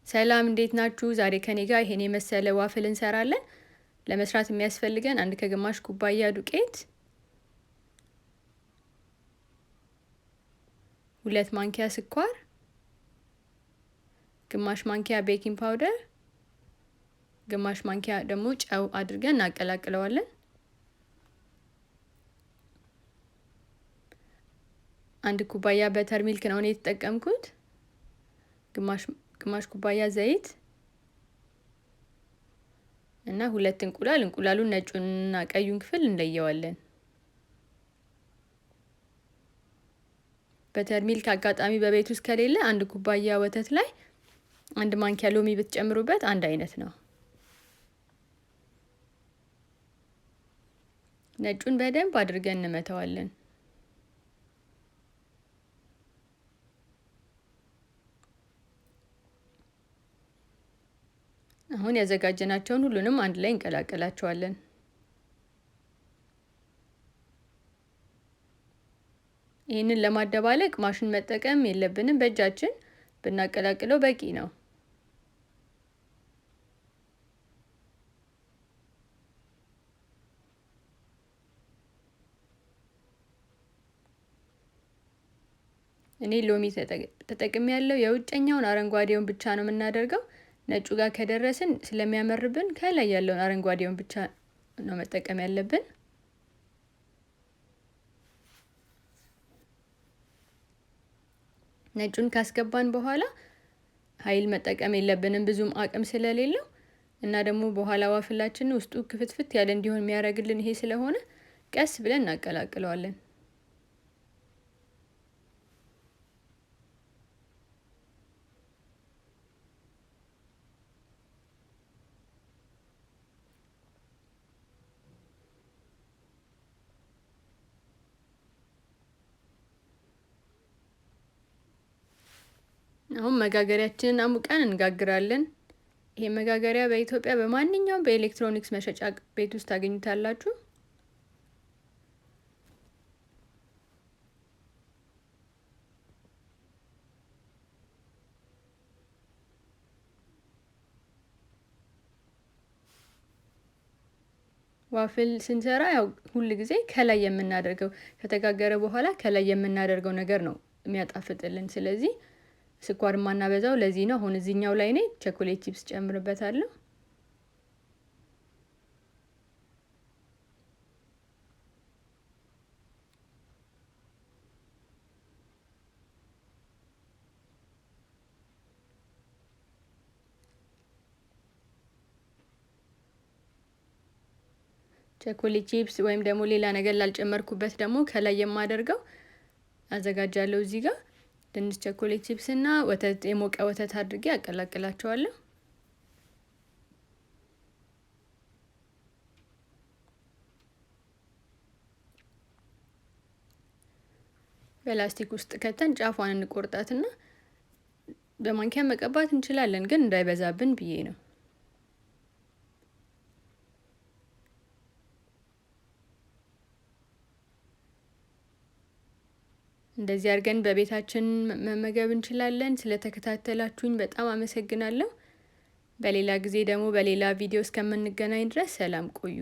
ሰላም እንዴት ናችሁ? ዛሬ ከኔ ጋር ይሄን የመሰለ ዋፍል እንሰራለን። ለመስራት የሚያስፈልገን አንድ ከግማሽ ኩባያ ዱቄት፣ 2 ማንኪያ ስኳር፣ ግማሽ ማንኪያ ቤኪንግ ፓውደር፣ ግማሽ ማንኪያ ደግሞ ጨው አድርገን እናቀላቅለዋለን። አንድ ኩባያ በተርሚልክ ነው እኔ የተጠቀምኩት። ግማሽ ኩባያ ዘይት እና 2 እንቁላል። እንቁላሉን ነጩንና ቀዩን ክፍል እንለየዋለን። በተርሚልክ አጋጣሚ በቤት ውስጥ ከሌለ አንድ ኩባያ ወተት ላይ 1 ማንኪያ ሎሚ ብትጨምሩበት አንድ አይነት ነው። ነጩን በደንብ አድርገን እንመታዋለን። አሁን ያዘጋጀናቸውን ሁሉንም አንድ ላይ እንቀላቀላቸዋለን። ይህንን ለማደባለቅ ማሽን መጠቀም የለብንም፣ በእጃችን ብናቀላቅለው በቂ ነው። እኔ ሎሚ ተጠቅሜያለሁ። የውጭኛውን አረንጓዴውን ብቻ ነው የምናደርገው። ነጩ ጋር ከደረስን ስለሚያመርብን ከላይ ያለውን አረንጓዴውን ብቻ ነው መጠቀም ያለብን። ነጩን ካስገባን በኋላ ኃይል መጠቀም የለብንም ብዙም አቅም ስለሌለው እና ደግሞ በኋላ ዋፍላችን ውስጡ ክፍትፍት ያለ እንዲሆን የሚያደርግልን ይሄ ስለሆነ ቀስ ብለን እናቀላቅለዋለን። አሁን መጋገሪያችንን አሙቀን እንጋግራለን። ይሄ መጋገሪያ በኢትዮጵያ በማንኛውም በኤሌክትሮኒክስ መሸጫ ቤት ውስጥ ታገኙታላችሁ። ዋፍል ስንሰራ ያው ሁሉ ጊዜ ከላይ የምናደርገው ከተጋገረ በኋላ ከላይ የምናደርገው ነገር ነው የሚያጣፍጥልን። ስለዚህ ስኳር ማናበዛው ለዚህ ነው። አሁን እዚህኛው ላይ እኔ ቸኮሌት ቺፕስ ጨምርበታለሁ። ቸኮሌት ቺፕስ ወይም ደግሞ ሌላ ነገር ላልጨመርኩበት ደግሞ ከላይ የማደርገው አዘጋጃለሁ። እዚህ ጋር ትንሽ ቸኮሌት ቺፕስ እና ወተት፣ የሞቀ ወተት አድርጌ አቀላቅላቸዋለሁ። በላስቲክ ውስጥ ከተን ጫፏን እንቆርጣትና በማንኪያ መቀባት እንችላለን፣ ግን እንዳይበዛብን ብዬ ነው። እንደዚህ አድርገን በቤታችን መመገብ እንችላለን። ስለተከታተላችሁኝ በጣም አመሰግናለሁ። በሌላ ጊዜ ደግሞ በሌላ ቪዲዮ እስከምንገናኝ ድረስ ሰላም ቆዩ።